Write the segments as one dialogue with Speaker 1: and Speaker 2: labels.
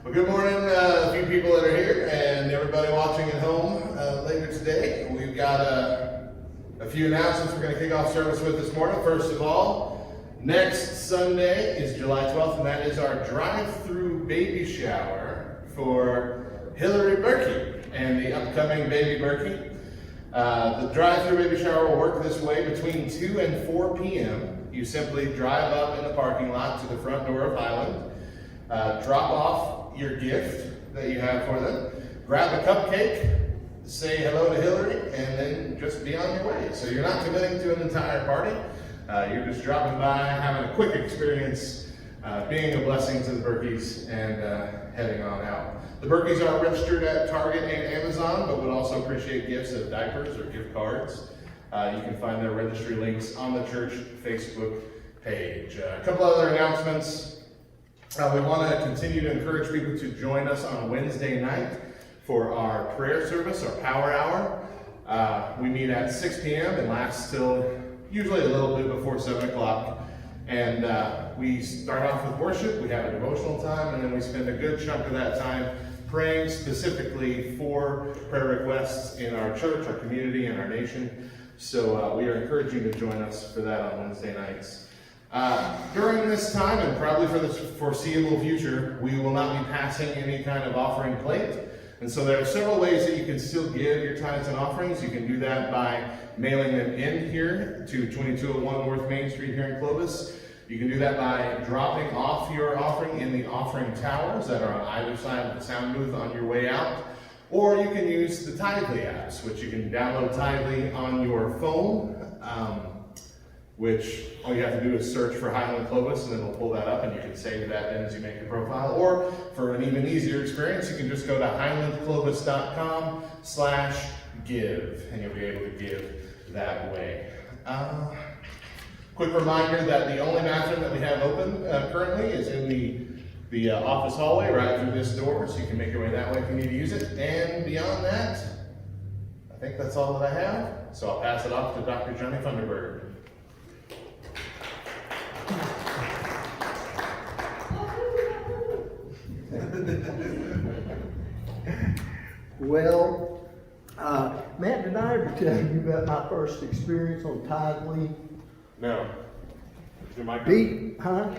Speaker 1: Well, good morning, a few people that are here and everybody watching at home later today. We've got a few announcements we're going to kick off service with this morning. First of all, next Sunday is July 12th, and that is our drive-through baby shower for Hillary Berkey and the upcoming baby Berkey. The drive-through baby shower will work this way: between 2 and 4 p.m. You simply drive up in the parking lot to the front door of Highland, drop off your gift that you have for them, grab a cupcake, say hello to Hillary, and then just be on your way. So you're not committing to an entire party. You're just dropping by, having a quick experience, being a blessing to the Berkeys, and heading on out. The Berkeys are registered at Target and Amazon, but would also appreciate gifts of diapers or gift cards. You can find their registry links on the church Facebook page. A couple other announcements. We want to continue to encourage people to join us on Wednesday night for our prayer service, our power hour. We meet at 6 p.m. and lasts till usually a little bit before 7 o'clock. And we start off with worship, we have a devotional time, and then we spend a good chunk of that time praying specifically for prayer requests in our church, our community, and our nation. So we are encouraging you to join us for that on Wednesday nights. During this time, and probably for the foreseeable future, we will not be passing any kind of offering plate. And so there are several ways that you can still give your tithes and offerings. You can do that by mailing them in here to 2201 North Main Street here in Clovis. You can do that by dropping off your offering in the offering towers that are on either side of the sound booth on your way out. Or you can use the Tithely apps, which you can download Tithely on your phone, which all you have to do is search for Highland Clovis, and then it'll pull that up, and you can save that then as you make your profile. Or for an even easier experience, you can just go to highlandclovis.com/give, and you'll be able to give that way. Quick reminder that the only bathroom that we have open currently is in the office hallway right through this door, so you can make your way that way if you need to use it. And beyond that, I think that's all that I have. So I'll pass it off to Dr. Johnny Funderburg.
Speaker 2: Well, Matt, did I ever tell you about my first experience on Tithely?
Speaker 1: No. Is your mic on?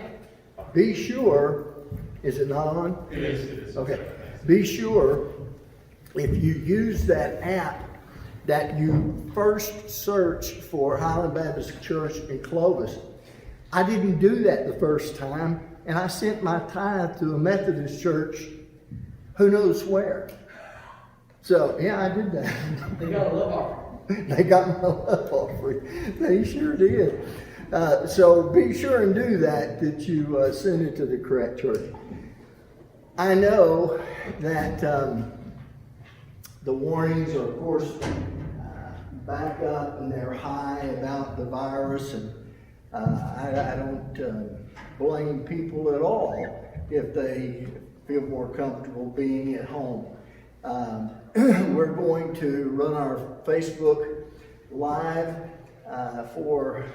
Speaker 2: Be sure, is it not on?
Speaker 1: It is.
Speaker 2: Okay. Be sure, if you use that app, that you first search for Highland Baptist Church in Clovis. I didn't do that the first time, and I sent my tithe to a Methodist church, who knows where. So, yeah, I did that.
Speaker 3: They got a love offering.
Speaker 2: They got my love offering. They sure did. So be sure and do that you send it to the correct church. I know that the warnings are, of course, back up, and they're high about the virus, and I don't blame people at all if they feel more comfortable being at home. We're going to run our Facebook Live for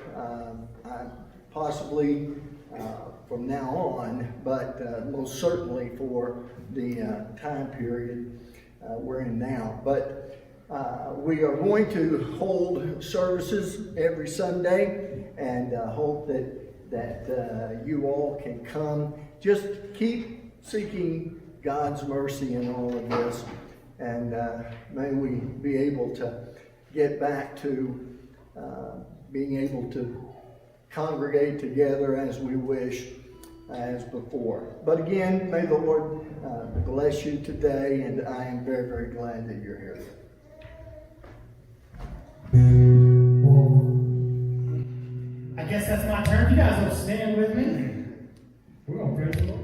Speaker 2: possibly from now on, but most certainly for the time period we're in now. But we are going to hold services every Sunday, and hope that you all can come. Just keep seeking God's mercy in all of this, and may we be able to get back to being able to congregate together as we wish as before. But again, may the Lord bless you today, and I am very, very glad that you're here.
Speaker 3: I guess that's my turn. You guys will stand with me. We're going to praise the Lord.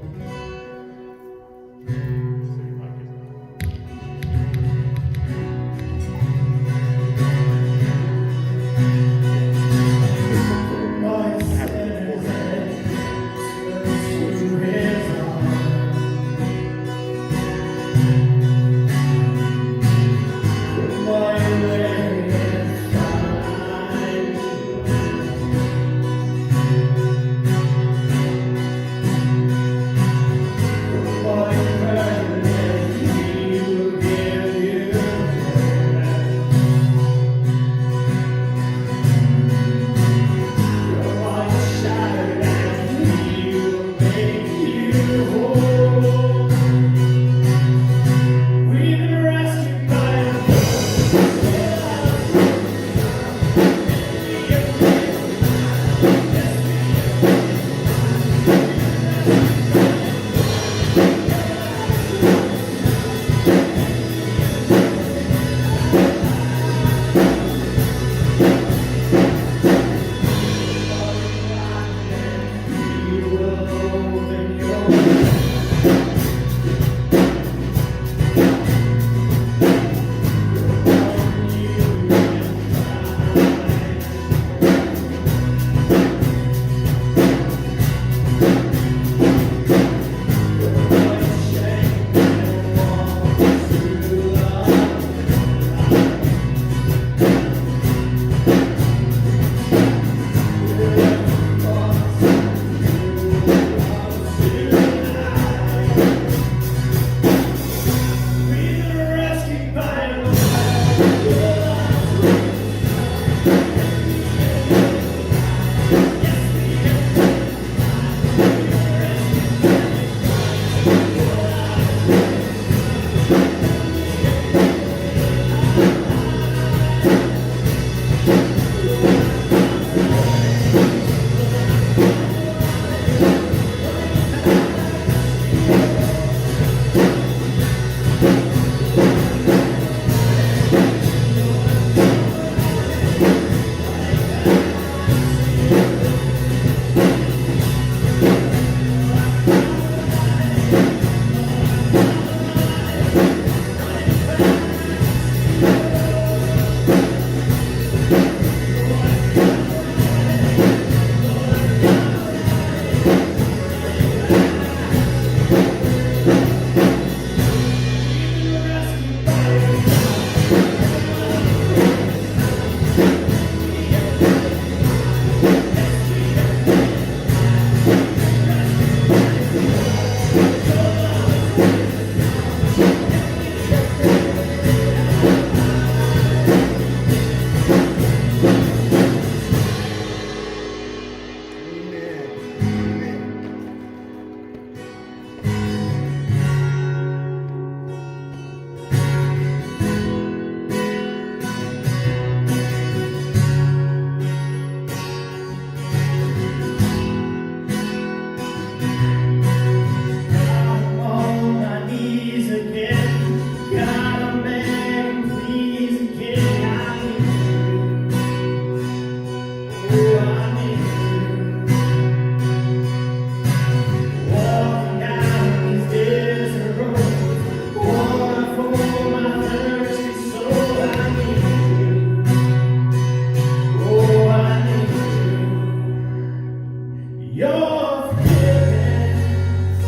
Speaker 3: your forgiveness.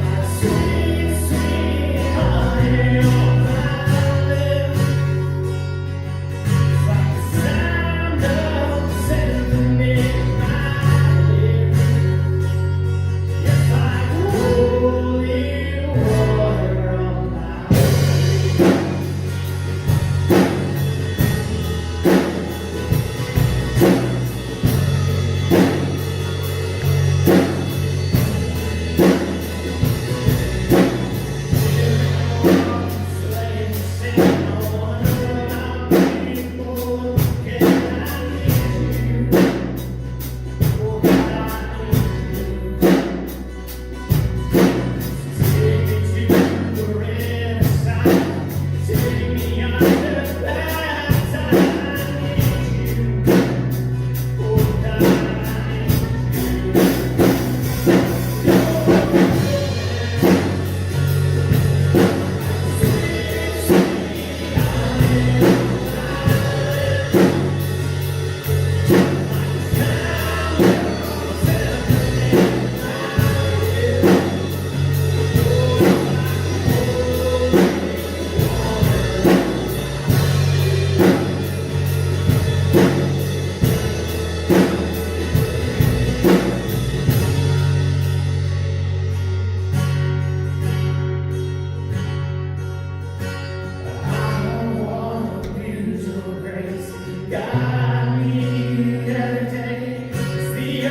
Speaker 3: My sweet, sweet honey on my lips. It's like the sound of a symphony in my ears. It's like holy water on my lips. God, me every day is the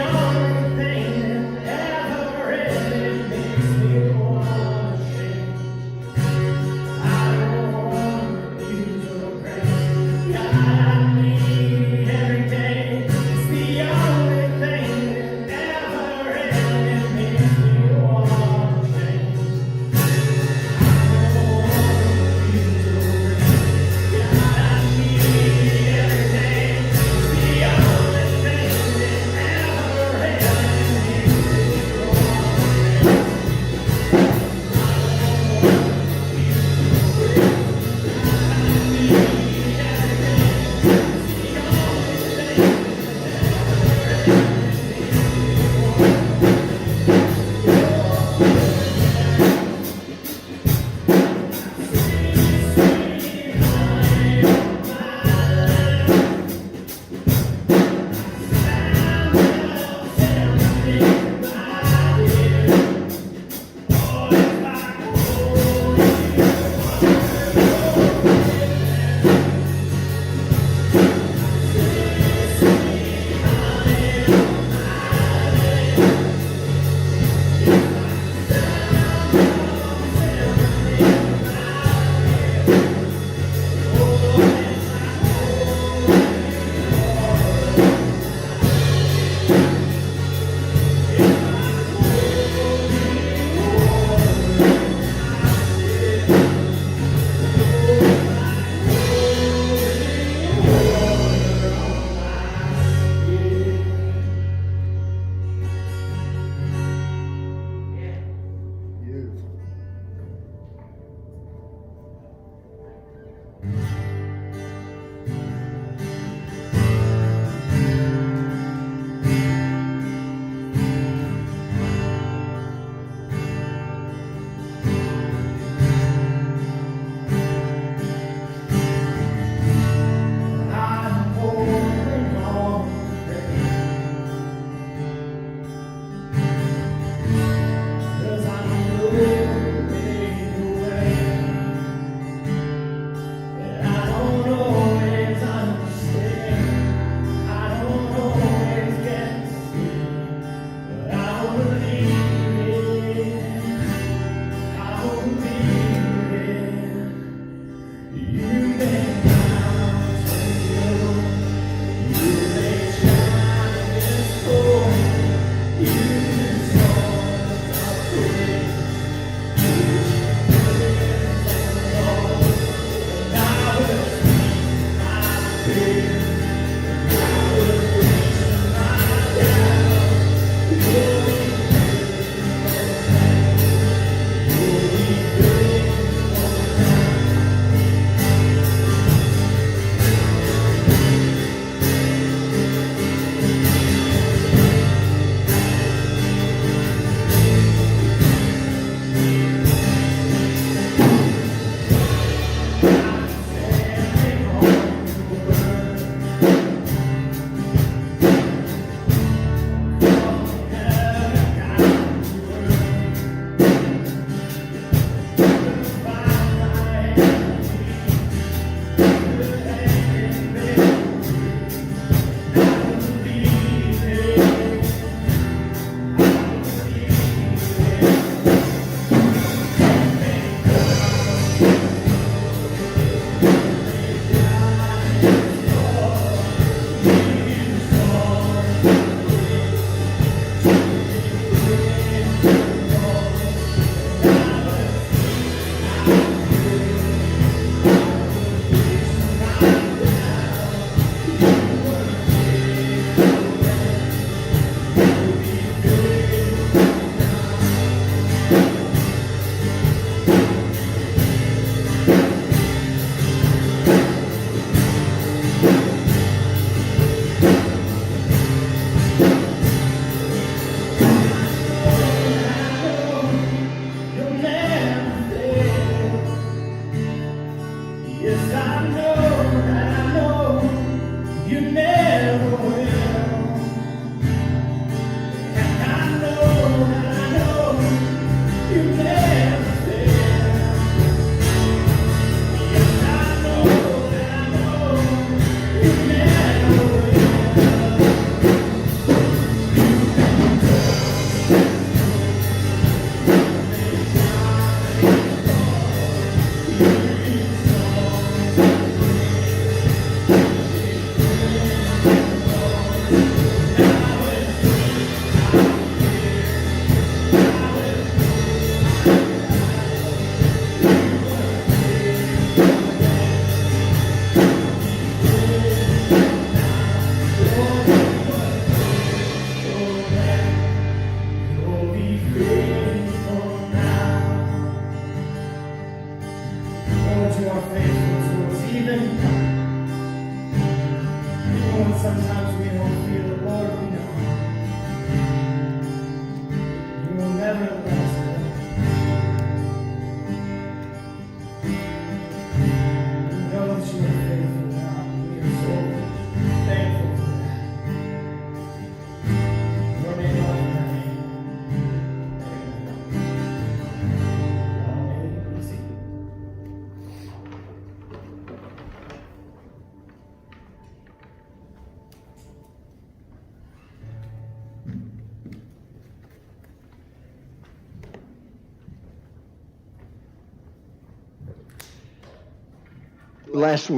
Speaker 2: Last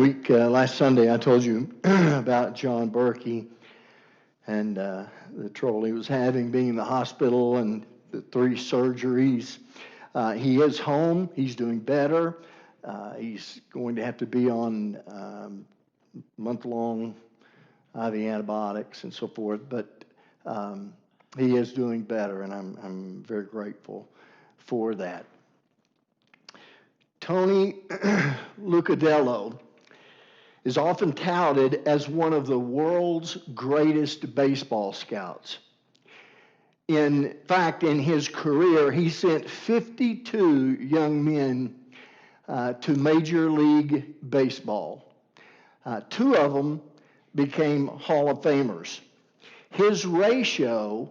Speaker 2: Sunday, I told you about John Berkey and the trouble he was having being in the hospital and the 3 surgeries. He is home. He's doing better. He's going to have to be on month-long IV antibiotics and so forth, but he is doing better, and I'm very grateful for that. Tony Lucadello is often touted as one of the world's greatest baseball scouts. In fact, in his career, he sent 52 young men to Major League Baseball. 2 of them became Hall of Famers. His ratio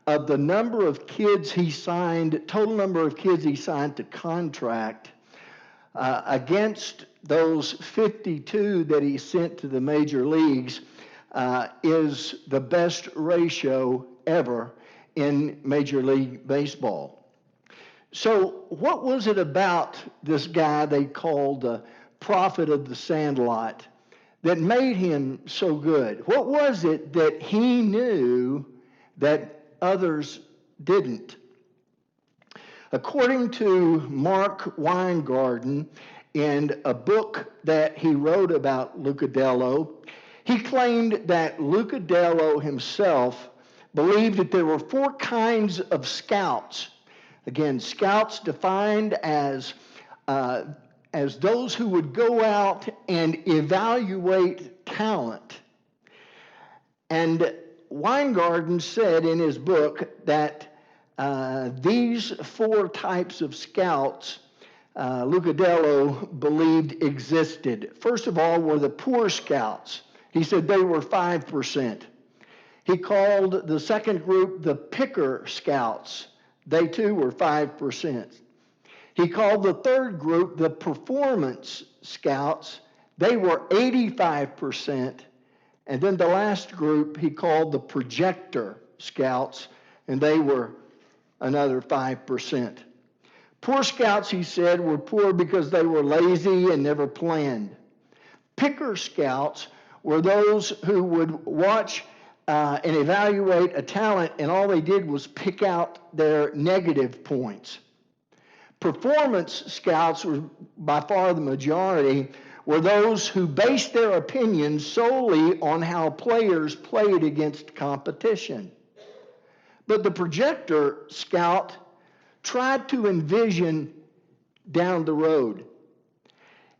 Speaker 2: of the number of kids he signed, total number of kids he signed to contract, against those 52 that he sent to the major leagues, is the best ratio ever in Major League Baseball. So what was it about this guy they called the prophet of the sandlot that made him so good? What was it that he knew that others didn't? According to Mark Weingarten, in a book that he wrote about Lucadello, he claimed that Lucadello himself believed that there were 4 kinds of scouts. Again, scouts defined as those who would go out and evaluate talent. And Weingarten said in his book that these 4 types of scouts Lucadello believed existed. First of all were the poor scouts. He said they were 5%. He called the second group the picker scouts. They too were 5%. He called the third group the performance scouts. They were 85%. And then the last group he called the projector scouts, and they were another 5%. Poor scouts, he said, were poor because they were lazy and never planned. Picker scouts were those who would watch and evaluate a talent, and all they did was pick out their negative points. Performance scouts were by far the majority, were those who based their opinions solely on how players played against competition. But the projector scout tried to envision down the road.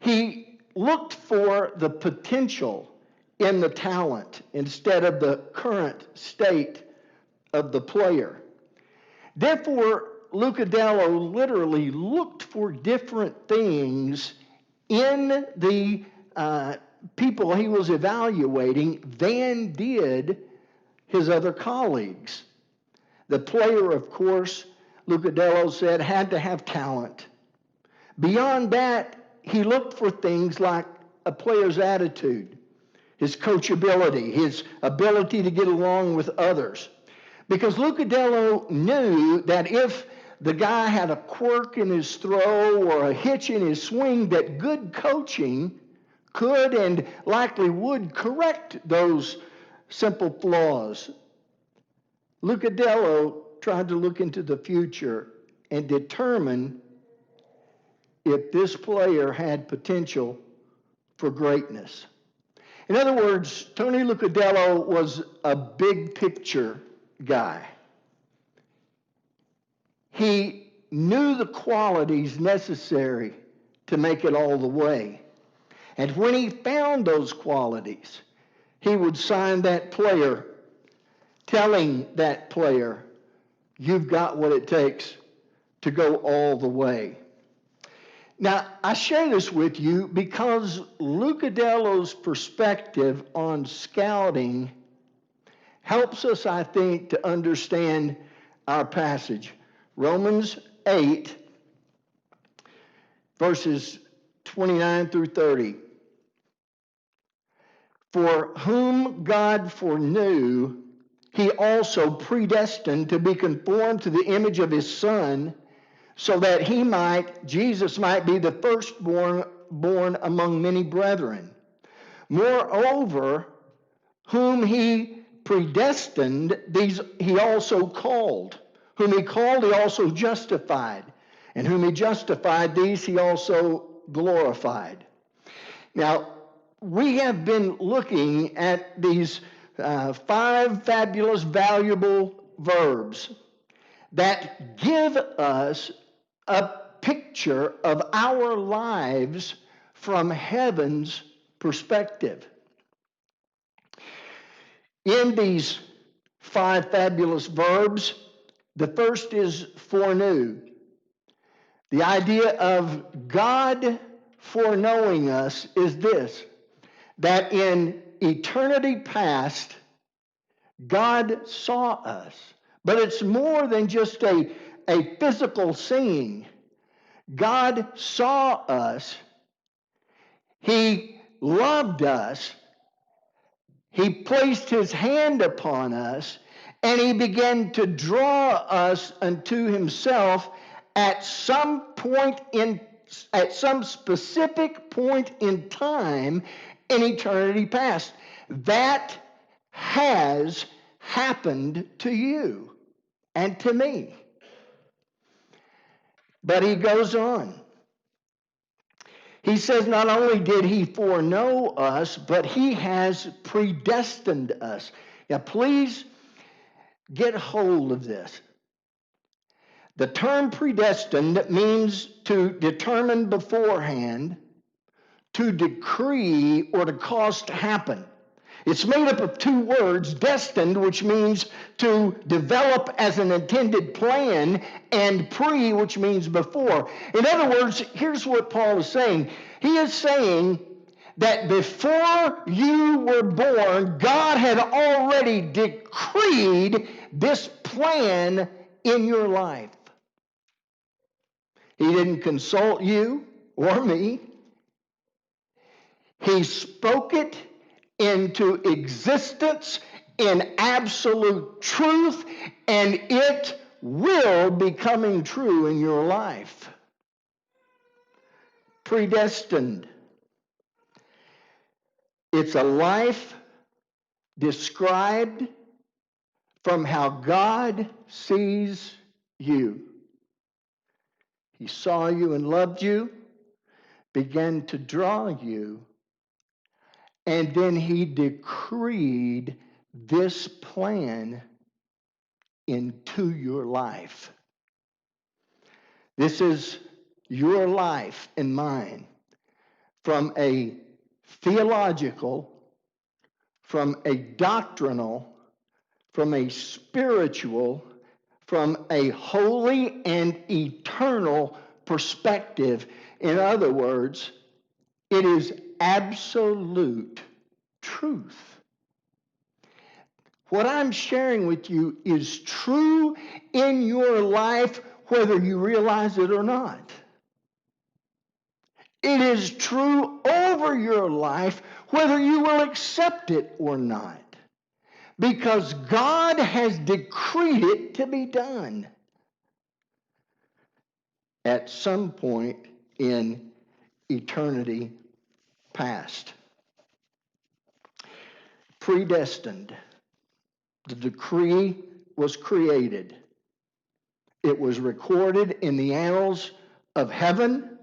Speaker 2: He looked for the potential in the talent instead of the current state of the player. Therefore, Lucadello literally looked for different things in the people he was evaluating than did his other colleagues. The player, of course, Lucadello said, had to have talent. Beyond that, he looked for things like a player's attitude, his coachability, his ability to get along with others. Because Lucadello knew that if the guy had a quirk in his throw or a hitch in his swing, that good coaching could and likely would correct those simple flaws. Lucadello tried to look into the future and determine if this player had potential for greatness. In other words, Tony Lucadello was a big picture guy. He knew the qualities necessary to make it all the way. And when he found those qualities, he would sign that player, telling that player, you've got what it takes to go all the way. Now, I share this with you because Lucadello's perspective on scouting helps us, I think, to understand our passage. Romans 8, verses 29 through 30. For whom God foreknew, he also predestined to be conformed to the image of his Son, so that Jesus might be the firstborn born among many brethren. Moreover, whom he predestined, these he also called. Whom he called, he also justified. And whom he justified, these he also glorified. Now, we have been looking at these 5 fabulous, valuable verbs that give us a picture of our lives from heaven's perspective. In these 5 fabulous verbs, the first is foreknew. The idea of God foreknowing us is this, that in eternity past, God saw us. But it's more than just a physical seeing. God saw us. He loved us. He placed his hand upon us, and he began to draw us unto himself at some specific point in time in eternity past. That has happened to you and to me. But he goes on. He says not only did he foreknow us, but he has predestined us. Now, please get hold of this. The term predestined means to determine beforehand, to decree, or to cause to happen. It's made up of 2 words, destined, which means to develop as an intended plan, and pre, which means before. In other words, here's what Paul is saying. He is saying that before you were born, God had already decreed this plan in your life. He didn't consult you or me. He spoke it into existence in absolute truth, and it will be coming true in your life. Predestined. It's a life described from how God sees you. He saw you and loved you, began to draw you, and then he decreed this plan into your life. This is your life and mine from a theological, from a doctrinal, from a spiritual, from a holy and eternal perspective. In other words, it is absolute truth. What I'm sharing with you is true in your life, whether you realize it or not. It is true over your life, whether you will accept it or not. Because God has decreed it to be done at some point in eternity past. Predestined. The decree was created. It was recorded in the annals of heaven.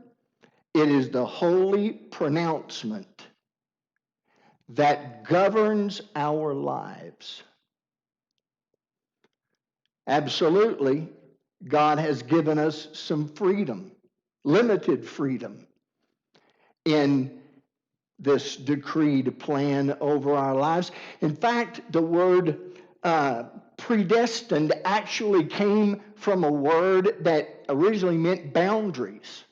Speaker 2: It is the holy pronouncement that governs our lives. Absolutely, God has given us some freedom, limited freedom, in this decreed plan over our lives. In fact, the word predestined actually came from a word that originally meant boundaries.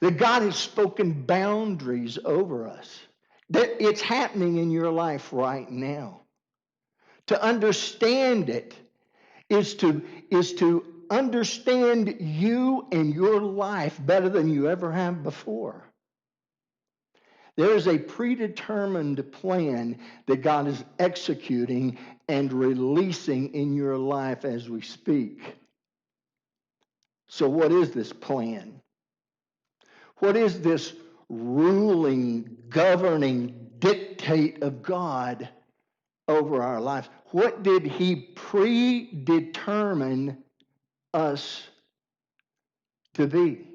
Speaker 2: That God has spoken boundaries over us. That it's happening in your life right now. To understand it is to understand you and your life better than you ever have before. There is a predetermined plan that God is executing and releasing in your life as we speak. So what is this plan? What is this ruling, governing dictate of God over our lives. What did he predetermine us to be?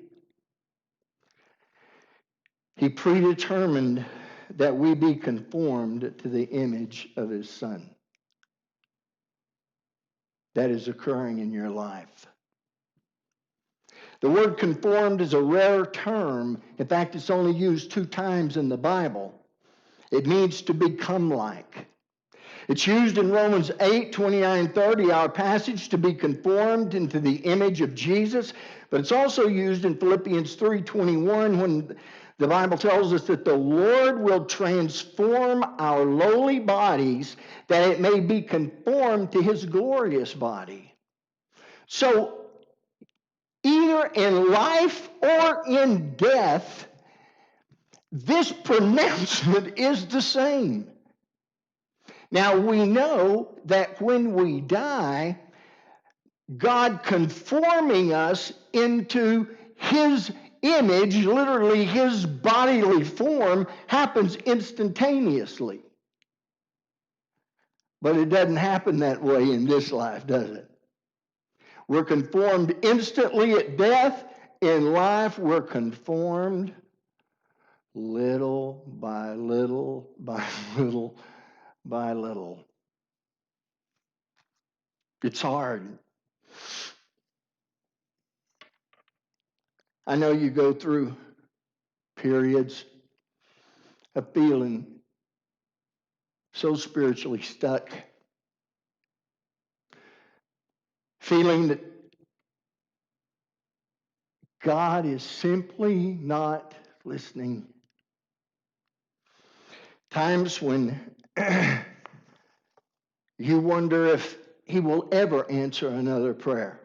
Speaker 2: He predetermined that we be conformed to the image of his Son. That is occurring in your life. The word conformed is a rare term. In fact, it's only used 2 times in the Bible. It means to become like. It's used in Romans 8, 29, 30, our passage, to be conformed into the image of Jesus. But it's also used in Philippians 3, 21, when the Bible tells us that the Lord will transform our lowly bodies that it may be conformed to his glorious body. So, either in life or in death, this pronouncement is the same. Now, we know that when we die, God conforming us into his image, literally his bodily form, happens instantaneously. But it doesn't happen that way in this life, does it? We're conformed instantly at death. In life, we're conformed little by little by little by little. It's hard. I know you go through periods of feeling so spiritually stuck, feeling that God is simply not listening. Times when you wonder if he will ever answer another prayer.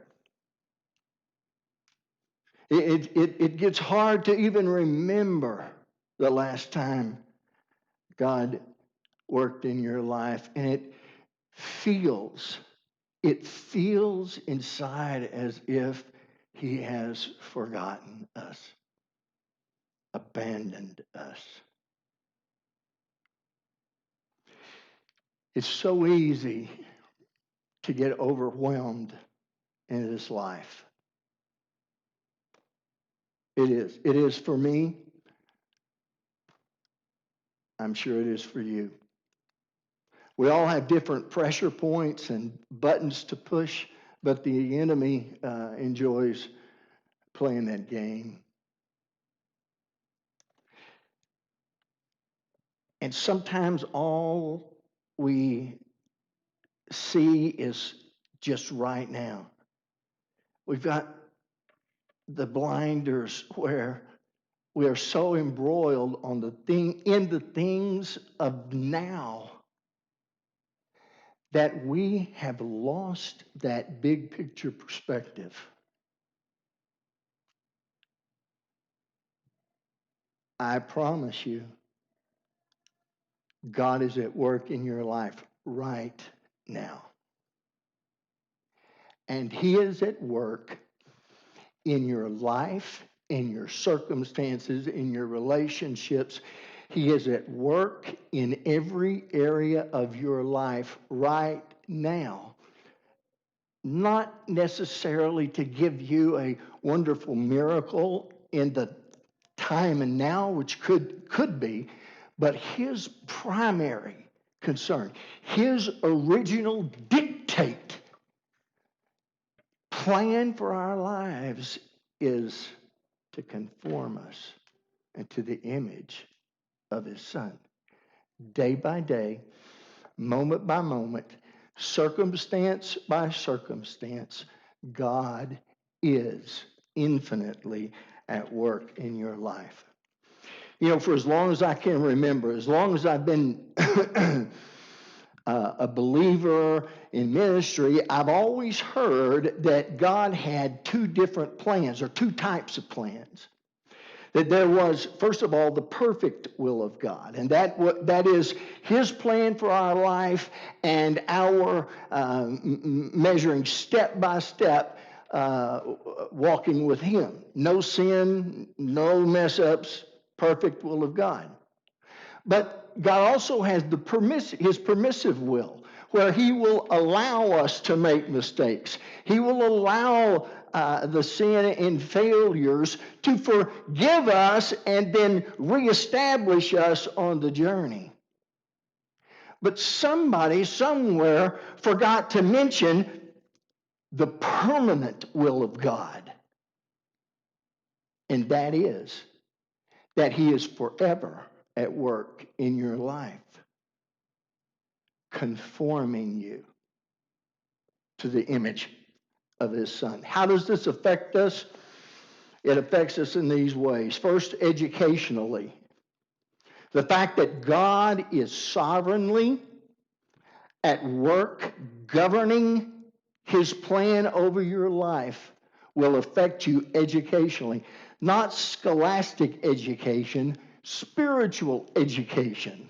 Speaker 2: It gets hard to even remember the last time God worked in your life, and it feels inside as if he has forgotten us, abandoned us. It's so easy to get overwhelmed in this life. It is. It is for me. I'm sure it is for you. We all have different pressure points and buttons to push, but the enemy enjoys playing that game. And sometimes all we see is just right now. We've got the blinders where we are so embroiled on in the things of now that we have lost that big picture perspective. I promise you, God is at work in your life right now. And he is at work in your life, in your circumstances, in your relationships. He is at work in every area of your life right now. Not necessarily to give you a wonderful miracle in the time and now, which could be, but his primary concern, his original dictate, plan for our lives is to conform us into the image of his Son. Day by day, moment by moment, circumstance by circumstance, God is infinitely at work in your life. You know, for as long as I can remember, as long as I've been a believer in ministry, I've always heard that God had 2 different plans, or 2 types of plans. That there was, first of all, the perfect will of God, and that is his plan for our life and our measuring step by step, walking with him. No sin, no mess ups, perfect will of God. But God also has his permissive will, where he will allow us to make mistakes. He will allow the sin and failures to forgive us and then reestablish us on the journey. But somebody somewhere forgot to mention the permanent will of God. And that is that he is forever at work in your life, conforming you to the image of his Son. How does this affect us? It affects us in these ways. First, educationally. The fact that God is sovereignly at work governing his plan over your life will affect you educationally. Not scholastic education, spiritual education.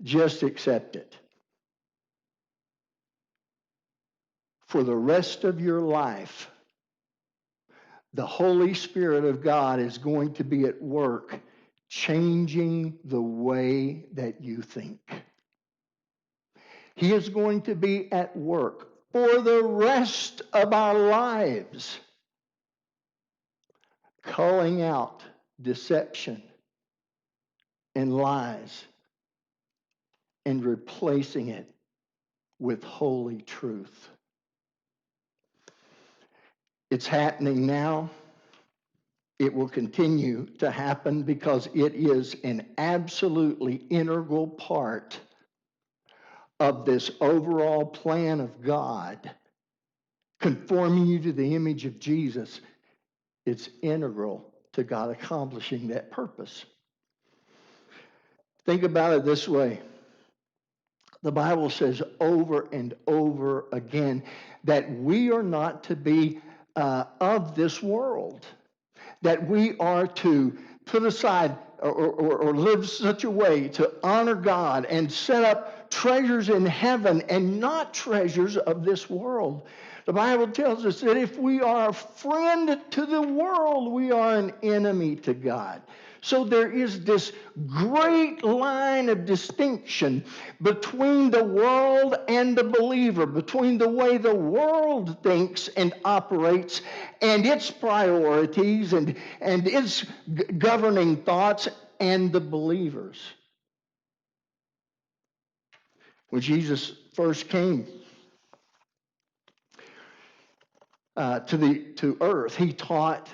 Speaker 2: Just accept it. For the rest of your life, the Holy Spirit of God is going to be at work changing the way that you think. He is going to be at work for the rest of our lives, calling out deception and lies and replacing it with holy truth. It's happening now. It will continue to happen because it is an absolutely integral part of this overall plan of God, conforming you to the image of Jesus. It's integral to God accomplishing that purpose. Think about it this way. The Bible says over and over again that we are not to be of this world, that we are to put aside or live such a way to honor God and set up treasures in heaven and not treasures of this world. The Bible tells us that if we are a friend to the world, we are an enemy to God. So there is this great line of distinction between the world and the believer, between the way the world thinks and operates and its priorities and its governing thoughts and the believers. When Jesus first came to earth, he taught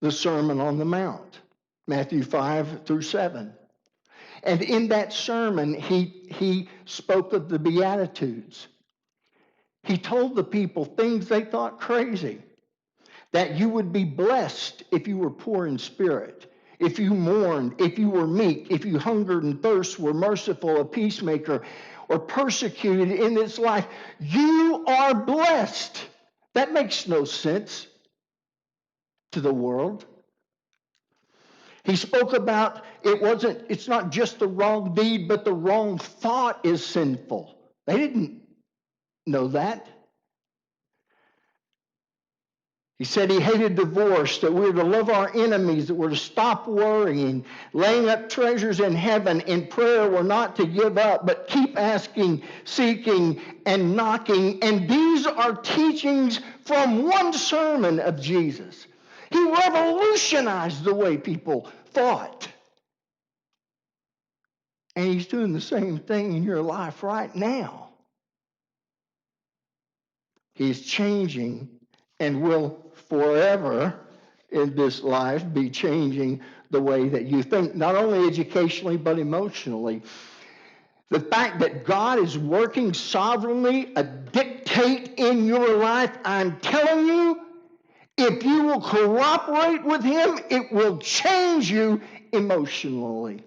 Speaker 2: the Sermon on the Mount, Matthew 5-7. And in that sermon, he spoke of the Beatitudes. He told the people things they thought crazy, that you would be blessed if you were poor in spirit, if you mourned, if you were meek, if you hungered and thirst, were merciful, a peacemaker, or persecuted in this life. You are blessed. That makes no sense to the world. He spoke about it's not just the wrong deed, but the wrong thought is sinful. They didn't know that. He said he hated divorce, that we were to love our enemies, that we're to stop worrying, laying up treasures in heaven. In prayer, we're not to give up, but keep asking, seeking, and knocking. And these are teachings from one sermon of Jesus. He revolutionized the way people thought. And he's doing the same thing in your life right now. He's changing and will forever in this life be changing the way that you think, not only educationally, but emotionally. The fact that God is working sovereignly, a dictate in your life, I'm telling you, if you will cooperate with him, it will change you emotionally.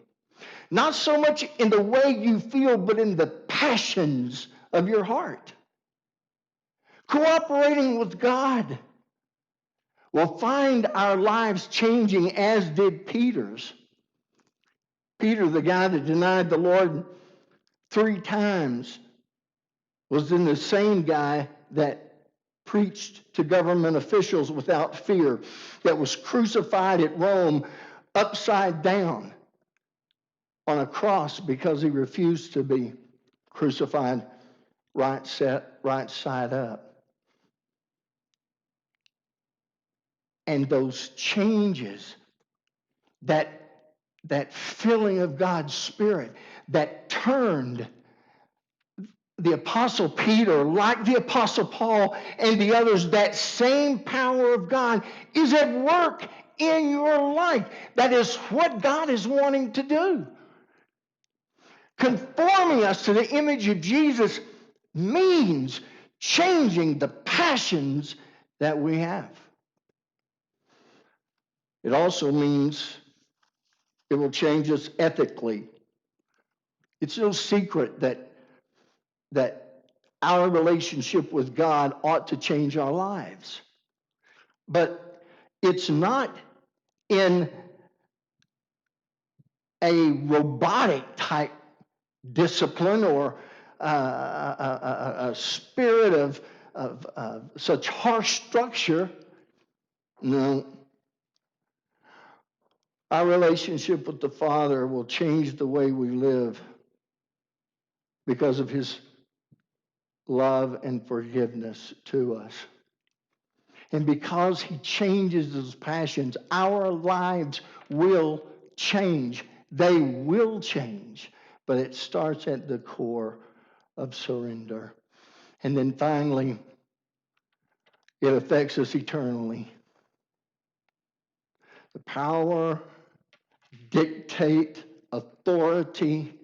Speaker 2: Not so much in the way you feel, but in the passions of your heart. Cooperating with God will find our lives changing, as did Peter's. Peter, the guy that denied the Lord 3 times, was in the same guy that preached to government officials without fear, that was crucified at Rome upside down on a cross because he refused to be crucified right side up. And those changes, that filling of God's Spirit that turned the Apostle Peter, like the Apostle Paul and the others, that same power of God is at work in your life. That is what God is wanting to do. Conforming us to the image of Jesus means changing the passions that we have. It also means it will change us ethically. It's no secret that our relationship with God ought to change our lives. But it's not in a robotic type discipline or a spirit of such harsh structure. No. Our relationship with the Father will change the way we live because of his love and forgiveness to us. And because he changes those passions, our lives will change. They will change. But it starts at the core of surrender. And then finally, it affects us eternally. The power, dictate, authority,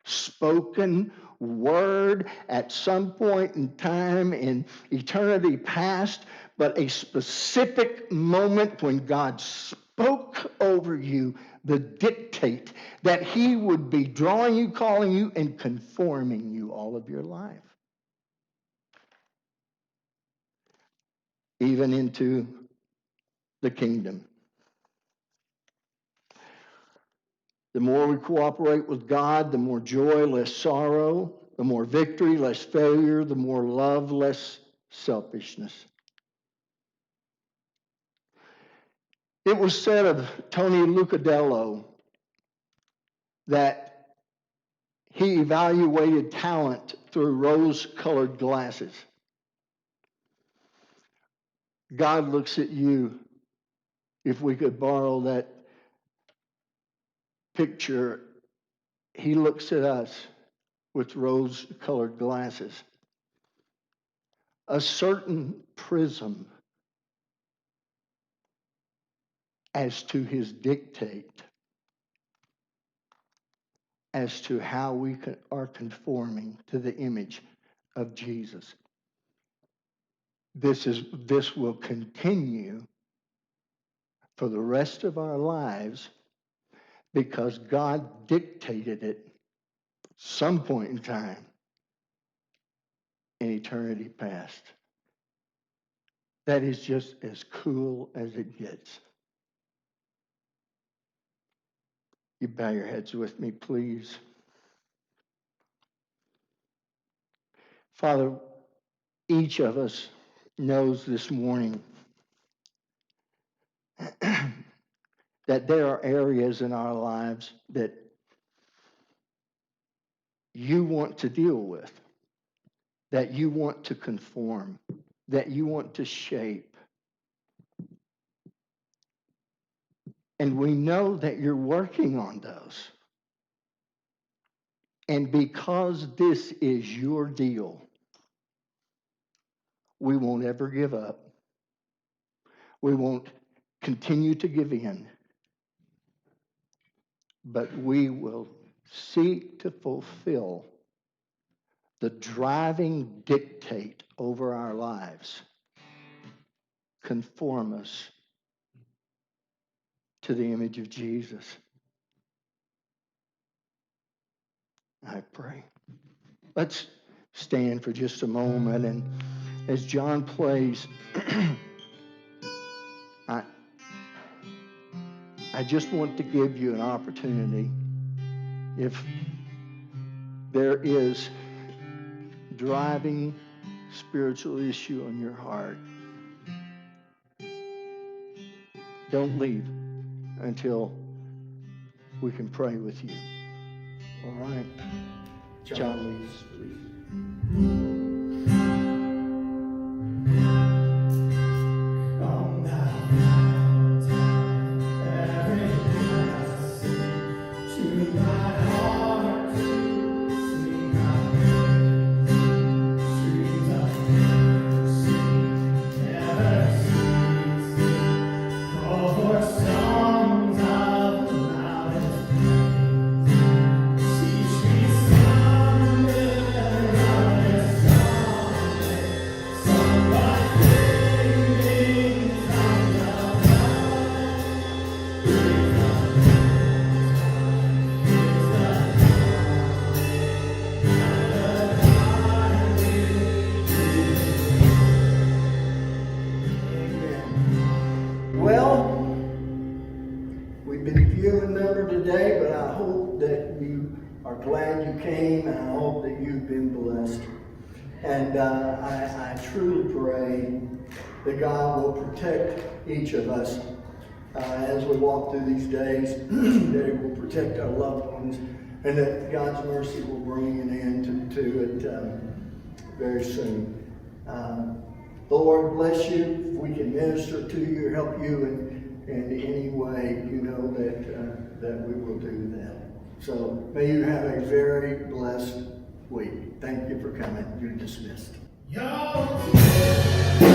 Speaker 2: spoken word at some point in time in eternity past, but a specific moment when God spoke over you the dictate that he would be drawing you, calling you, and conforming you all of your life. Even into the kingdom. The more we cooperate with God, the more joy, less sorrow, the more victory, less failure, the more love, less selfishness. It was said of Tony Lucadello that he evaluated talent through rose-colored glasses. God looks at you, if we could borrow that picture, he looks at us with rose-colored glasses. A certain prism as to his dictate, as to how we are conforming to the image of Jesus. This will continue for the rest of our lives because God dictated it some point in time in eternity past. That is just as cool as it gets. You bow your heads with me, please. Father, each of us knows this morning that there are areas in our lives that you want to deal with, that you want to conform, that you want to shape. And we know that you're working on those. And because this is your deal, we won't ever give up. We won't continue to give in. But we will seek to fulfill the driving dictate over our lives. Conform us to the image of Jesus. I pray. Let's stand for just a moment, and as John plays, I just want to give you an opportunity. If there is driving spiritual issue on your heart, don't leave until we can pray with you. All right? John leads, please. Well, we've been few in number today, but I hope that you are glad you came, and I hope that you've been blessed. And I truly pray that God will protect each of us as we walk through these days, that He will protect our loved ones, and that God's mercy will bring an end to it very soon. The Lord bless you. If we can minister to you or help you in any way, you know that we will do that. So may you have a very blessed week. Thank you for coming. You're dismissed.
Speaker 3: Yo!